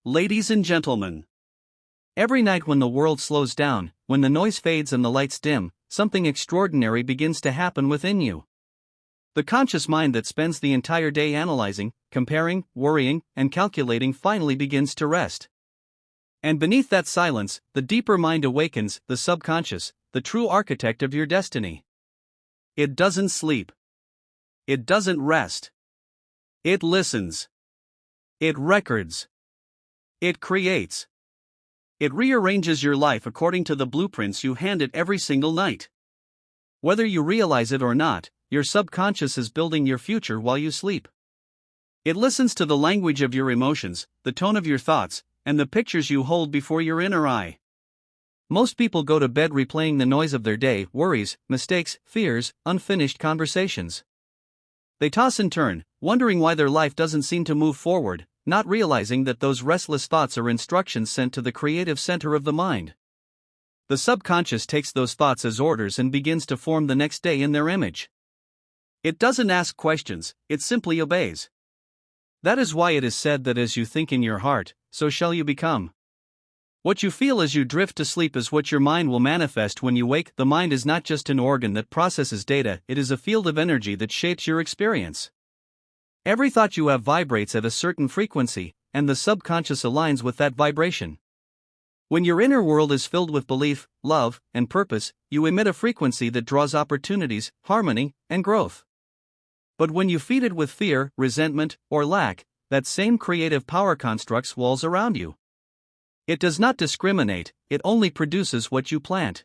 Ladies and gentlemen, every night when the world slows down, when the noise fades and the lights dim, something extraordinary begins to happen within you. The conscious mind that spends the entire day analyzing, comparing, worrying, and calculating finally begins to rest. And beneath that silence, the deeper mind awakens, the subconscious, the true architect of your destiny. It doesn't sleep. It doesn't rest. It listens. It records. It creates. It rearranges your life according to the blueprints you hand it every single night. Whether you realize it or not, your subconscious is building your future while you sleep. It listens to the language of your emotions, the tone of your thoughts, and the pictures you hold before your inner eye. Most people go to bed replaying the noise of their day, worries, mistakes, fears, unfinished conversations. They toss and turn, wondering why their life doesn't seem to move forward, not realizing that those restless thoughts are instructions sent to the creative center of the mind. The subconscious takes those thoughts as orders and begins to form the next day in their image. It doesn't ask questions, it simply obeys. That is why it is said that as you think in your heart, so shall you become. What you feel as you drift to sleep is what your mind will manifest when you wake. The mind is not just an organ that processes data, it is a field of energy that shapes your experience. Every thought you have vibrates at a certain frequency, and the subconscious aligns with that vibration. When your inner world is filled with belief, love, and purpose, you emit a frequency that draws opportunities, harmony, and growth. But when you feed it with fear, resentment, or lack, that same creative power constructs walls around you. It does not discriminate, it only produces what you plant.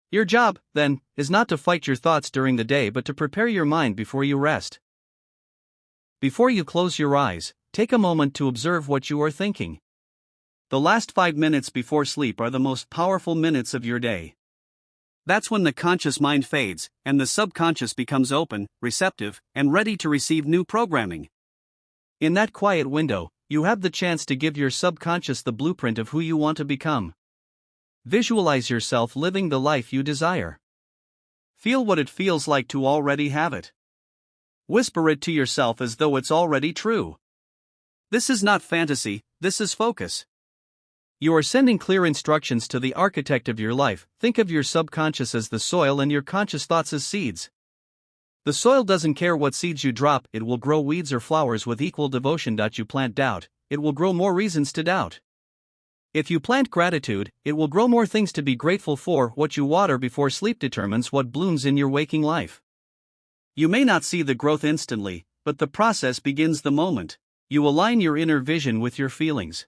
Your job, then, is not to fight your thoughts during the day but to prepare your mind before you rest. Before you close your eyes, take a moment to observe what you are thinking. The last 5 minutes before sleep are the most powerful minutes of your day. That's when the conscious mind fades, and the subconscious becomes open, receptive, and ready to receive new programming. In that quiet window, you have the chance to give your subconscious the blueprint of who you want to become. Visualize yourself living the life you desire. Feel what it feels like to already have it. Whisper it to yourself as though it's already true. This is not fantasy, this is focus. You are sending clear instructions to the architect of your life. Think of your subconscious as the soil and your conscious thoughts as seeds. The soil doesn't care what seeds you drop, it will grow weeds or flowers with equal devotion. You plant doubt, it will grow more reasons to doubt. If you plant gratitude, it will grow more things to be grateful for. What you water before sleep determines what blooms in your waking life. You may not see the growth instantly, but the process begins the moment you align your inner vision with your feelings.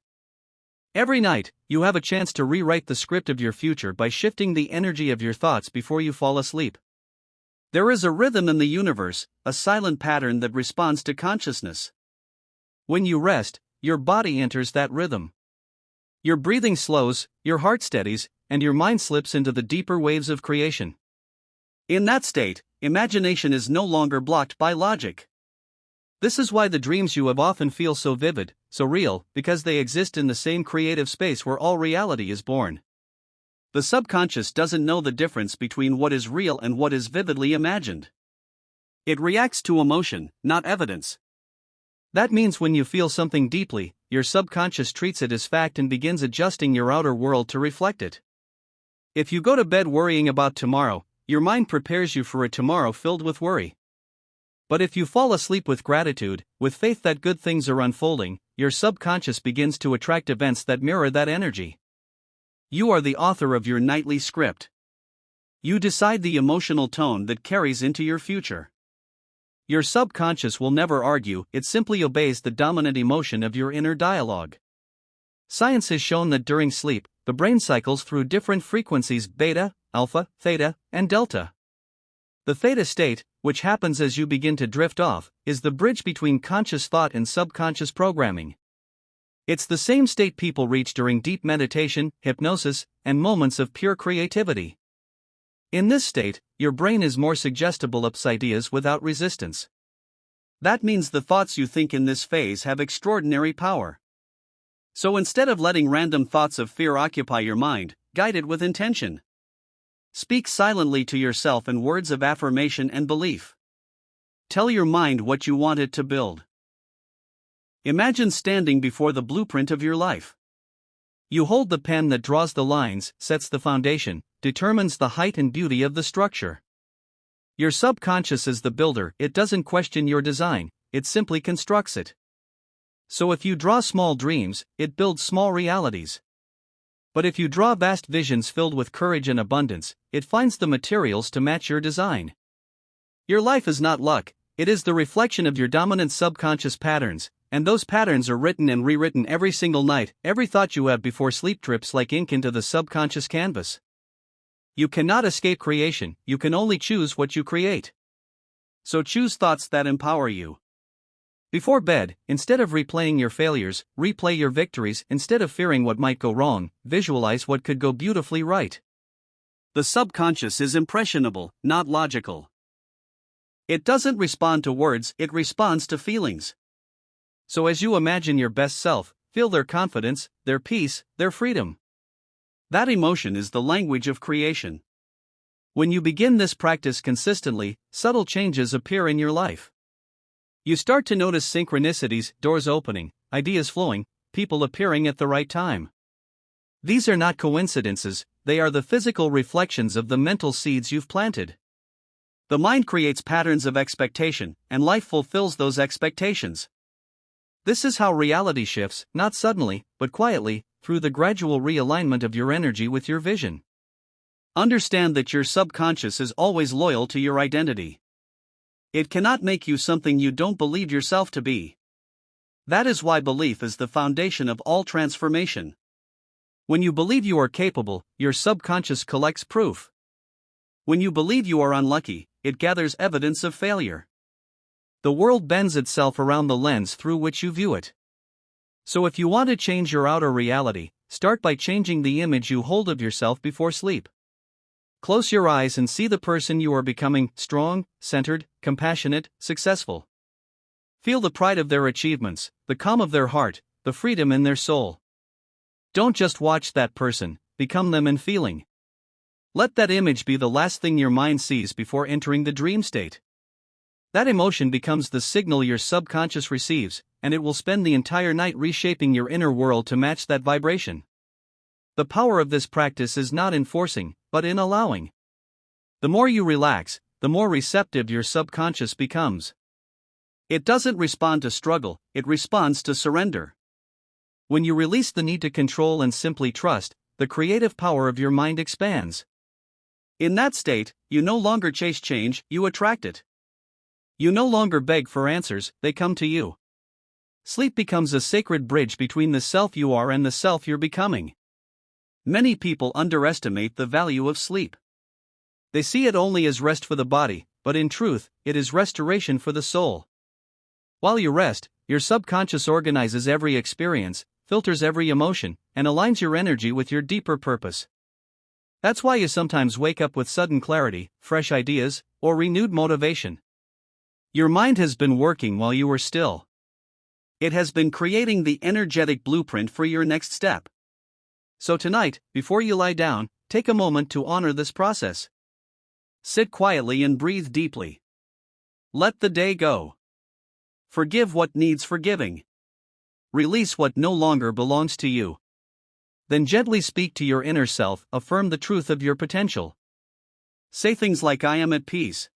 Every night, you have a chance to rewrite the script of your future by shifting the energy of your thoughts before you fall asleep. There is a rhythm in the universe, a silent pattern that responds to consciousness. When you rest, your body enters that rhythm. Your breathing slows, your heart steadies, and your mind slips into the deeper waves of creation. In that state, imagination is no longer blocked by logic. This is why the dreams you have often feel so vivid, so real, because they exist in the same creative space where all reality is born. The subconscious doesn't know the difference between what is real and what is vividly imagined. It reacts to emotion, not evidence. That means when you feel something deeply, your subconscious treats it as fact and begins adjusting your outer world to reflect it. If you go to bed worrying about tomorrow, your mind prepares you for a tomorrow filled with worry. But if you fall asleep with gratitude, with faith that good things are unfolding, your subconscious begins to attract events that mirror that energy. You are the author of your nightly script. You decide the emotional tone that carries into your future. Your subconscious will never argue, it simply obeys the dominant emotion of your inner dialogue. Science has shown that during sleep, the brain cycles through different frequencies: beta, alpha, theta, and delta. The theta state, which happens as you begin to drift off, is the bridge between conscious thought and subconscious programming. It's the same state people reach during deep meditation, hypnosis, and moments of pure creativity. In this state, your brain is more suggestible to ideas without resistance. That means the thoughts you think in this phase have extraordinary power. So instead of letting random thoughts of fear occupy your mind, guide it with intention. Speak silently to yourself in words of affirmation and belief. Tell your mind what you want it to build. Imagine standing before the blueprint of your life. You hold the pen that draws the lines, sets the foundation, determines the height and beauty of the structure. Your subconscious is the builder. It doesn't question your design, it simply constructs it. So if you draw small dreams, it builds small realities. But if you draw vast visions filled with courage and abundance, it finds the materials to match your design. Your life is not luck, it is the reflection of your dominant subconscious patterns, and those patterns are written and rewritten every single night. Every thought you have before sleep drips like ink into the subconscious canvas. You cannot escape creation, you can only choose what you create. So choose thoughts that empower you. Before bed, instead of replaying your failures, replay your victories. Instead of fearing what might go wrong, visualize what could go beautifully right. The subconscious is impressionable, not logical. It doesn't respond to words, it responds to feelings. So as you imagine your best self, feel their confidence, their peace, their freedom. That emotion is the language of creation. When you begin this practice consistently, subtle changes appear in your life. You start to notice synchronicities, doors opening, ideas flowing, people appearing at the right time. These are not coincidences, they are the physical reflections of the mental seeds you've planted. The mind creates patterns of expectation, and life fulfills those expectations. This is how reality shifts, not suddenly, but quietly, through the gradual realignment of your energy with your vision. Understand that your subconscious is always loyal to your identity. It cannot make you something you don't believe yourself to be. That is why belief is the foundation of all transformation. When you believe you are capable, your subconscious collects proof. When you believe you are unlucky, it gathers evidence of failure. The world bends itself around the lens through which you view it. So if you want to change your outer reality, start by changing the image you hold of yourself before sleep. Close your eyes and see the person you are becoming: strong, centered, compassionate, successful. Feel the pride of their achievements, the calm of their heart, the freedom in their soul. Don't just watch that person, become them in feeling. Let that image be the last thing your mind sees before entering the dream state. That emotion becomes the signal your subconscious receives, and it will spend the entire night reshaping your inner world to match that vibration. The power of this practice is not in forcing, but in allowing. The more you relax, the more receptive your subconscious becomes. It doesn't respond to struggle, it responds to surrender. When you release the need to control and simply trust, the creative power of your mind expands. In that state, you no longer chase change, you attract it. You no longer beg for answers, they come to you. Sleep becomes a sacred bridge between the self you are and the self you're becoming. Many people underestimate the value of sleep. They see it only as rest for the body, but in truth, it is restoration for the soul. While you rest, your subconscious organizes every experience, filters every emotion, and aligns your energy with your deeper purpose. That's why you sometimes wake up with sudden clarity, fresh ideas, or renewed motivation. Your mind has been working while you were still. It has been creating the energetic blueprint for your next step. So tonight, before you lie down, take a moment to honor this process. Sit quietly and breathe deeply. Let the day go. Forgive what needs forgiving. Release what no longer belongs to you. Then gently speak to your inner self, affirm the truth of your potential. Say things like, I am at peace.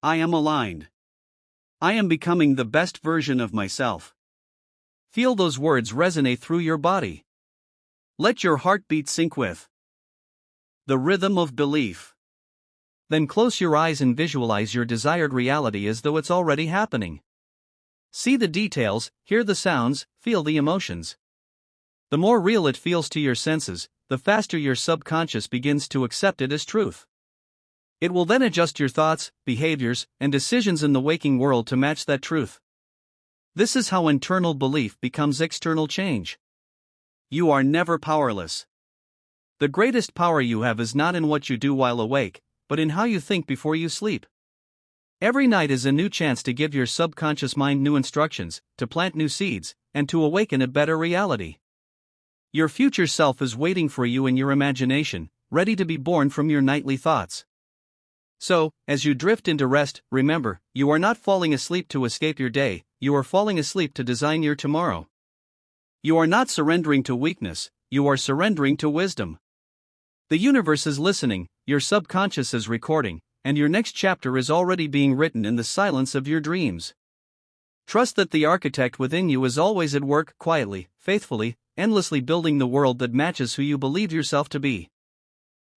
I am aligned. I am becoming the best version of myself. Feel those words resonate through your body. Let your heartbeat sync with the rhythm of belief. Then close your eyes and visualize your desired reality as though it's already happening. See the details, hear the sounds, feel the emotions. The more real it feels to your senses, the faster your subconscious begins to accept it as truth. It will then adjust your thoughts, behaviors, and decisions in the waking world to match that truth. This is how internal belief becomes external change. You are never powerless. The greatest power you have is not in what you do while awake, but in how you think before you sleep. Every night is a new chance to give your subconscious mind new instructions, to plant new seeds, and to awaken a better reality. Your future self is waiting for you in your imagination, ready to be born from your nightly thoughts. So, as you drift into rest, remember, you are not falling asleep to escape your day, you are falling asleep to design your tomorrow. You are not surrendering to weakness, you are surrendering to wisdom. The universe is listening, your subconscious is recording, and your next chapter is already being written in the silence of your dreams. Trust that the architect within you is always at work, quietly, faithfully, endlessly building the world that matches who you believe yourself to be.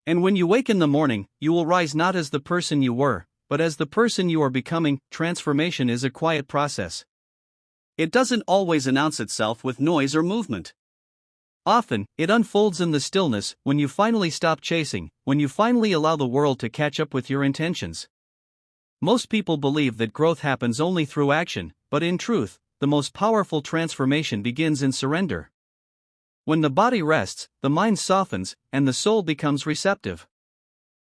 And when you wake in the morning, you will rise not as the person you were, but as the person you are becoming. Transformation is a quiet process. It doesn't always announce itself with noise or movement. Often, it unfolds in the stillness, when you finally stop chasing, when you finally allow the world to catch up with your intentions. Most people believe that growth happens only through action, but in truth, the most powerful transformation begins in surrender. When the body rests, the mind softens, and the soul becomes receptive.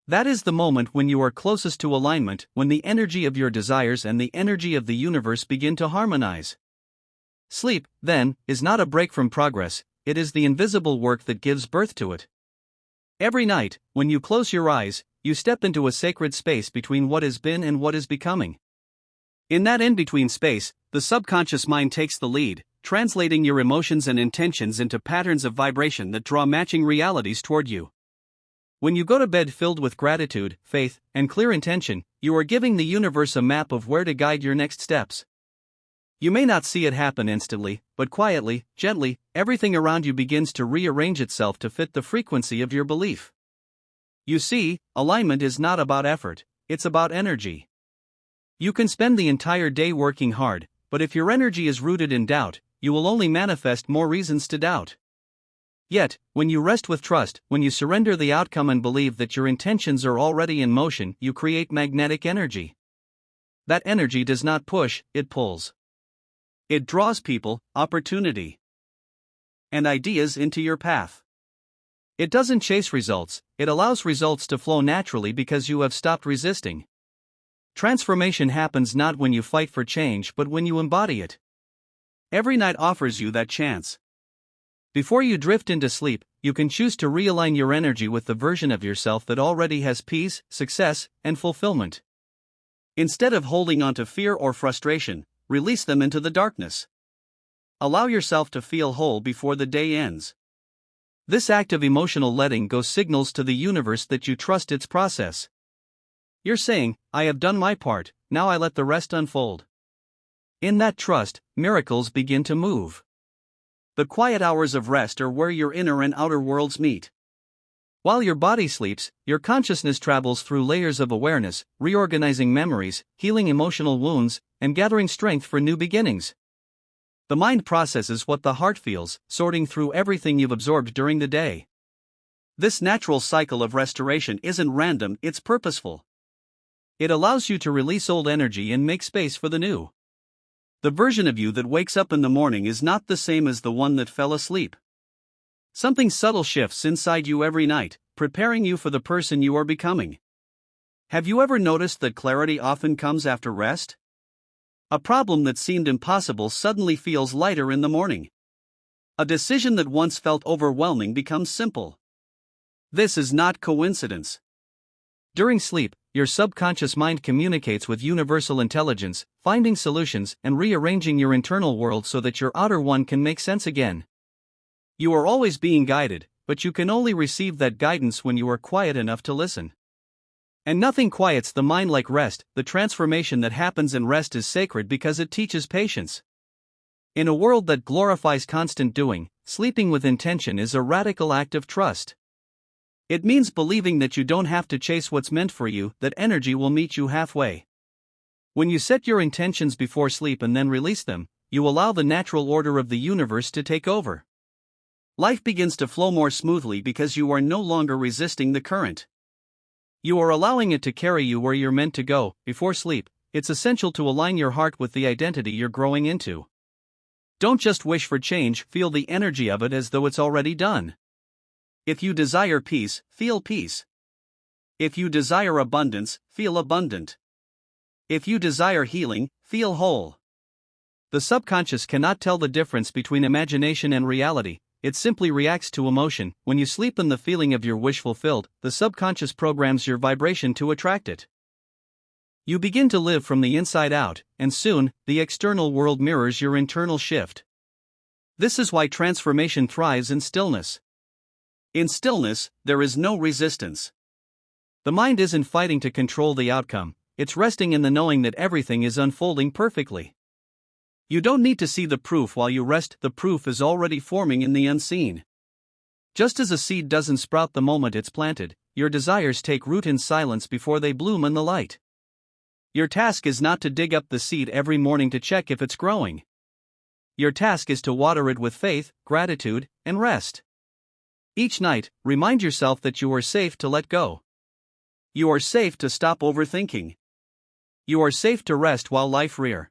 That is the moment when you are closest to alignment, when the energy of your desires and the energy of the universe begin to harmonize. Sleep, then, is not a break from progress, it is the invisible work that gives birth to it. Every night, when you close your eyes, you step into a sacred space between what has been and what is becoming. In that in-between space, the subconscious mind takes the lead, translating your emotions and intentions into patterns of vibration that draw matching realities toward you. When you go to bed filled with gratitude, faith, and clear intention, you are giving the universe a map of where to guide your next steps. You may not see it happen instantly, but quietly, gently, everything around you begins to rearrange itself to fit the frequency of your belief. You see, alignment is not about effort, it's about energy. You can spend the entire day working hard, but if your energy is rooted in doubt, you will only manifest more reasons to doubt. Yet, when you rest with trust, when you surrender the outcome and believe that your intentions are already in motion, you create magnetic energy. That energy does not push, it pulls. It draws people, opportunity, and ideas into your path. It doesn't chase results, it allows results to flow naturally because you have stopped resisting. Transformation happens not when you fight for change but when you embody it. Every night offers you that chance. Before you drift into sleep, you can choose to realign your energy with the version of yourself that already has peace, success, and fulfillment. Instead of holding on to fear or frustration, release them into the darkness. Allow yourself to feel whole before the day ends. This act of emotional letting go signals to the universe that you trust its process. You're saying, I have done my part, now I let the rest unfold. In that trust, miracles begin to move. The quiet hours of rest are where your inner and outer worlds meet. While your body sleeps, your consciousness travels through layers of awareness, reorganizing memories, healing emotional wounds, and gathering strength for new beginnings. The mind processes what the heart feels, sorting through everything you've absorbed during the day. This natural cycle of restoration isn't random, it's purposeful. It allows you to release old energy and make space for the new. The version of you that wakes up in the morning is not the same as the one that fell asleep. Something subtle shifts inside you every night, preparing you for the person you are becoming. Have you ever noticed that clarity often comes after rest? A problem that seemed impossible suddenly feels lighter in the morning. A decision that once felt overwhelming becomes simple. This is not coincidence. During sleep, your subconscious mind communicates with universal intelligence, finding solutions and rearranging your internal world so that your outer one can make sense again. You are always being guided, but you can only receive that guidance when you are quiet enough to listen. And nothing quiets the mind like rest. The transformation that happens in rest is sacred because it teaches patience. In a world that glorifies constant doing, sleeping with intention is a radical act of trust. It means believing that you don't have to chase what's meant for you, that energy will meet you halfway. When you set your intentions before sleep and then release them, you allow the natural order of the universe to take over. Life begins to flow more smoothly because you are no longer resisting the current. You are allowing it to carry you where you're meant to go. Before sleep, it's essential to align your heart with the identity you're growing into. Don't just wish for change, feel the energy of it as though it's already done. If you desire peace, feel peace. If you desire abundance, feel abundant. If you desire healing, feel whole. The subconscious cannot tell the difference between imagination and reality, it simply reacts to emotion. When you sleep and the feeling of your wish fulfilled, the subconscious programs your vibration to attract it. You begin to live from the inside out, and soon, the external world mirrors your internal shift. This is why transformation thrives in stillness. In stillness, there is no resistance. The mind isn't fighting to control the outcome, it's resting in the knowing that everything is unfolding perfectly. You don't need to see the proof while you rest, the proof is already forming in the unseen. Just as a seed doesn't sprout the moment it's planted, your desires take root in silence before they bloom in the light. Your task is not to dig up the seed every morning to check if it's growing. Your task is to water it with faith, gratitude, and rest. Each night, remind yourself that you are safe to let go. You are safe to stop overthinking. You are safe to rest while life rears.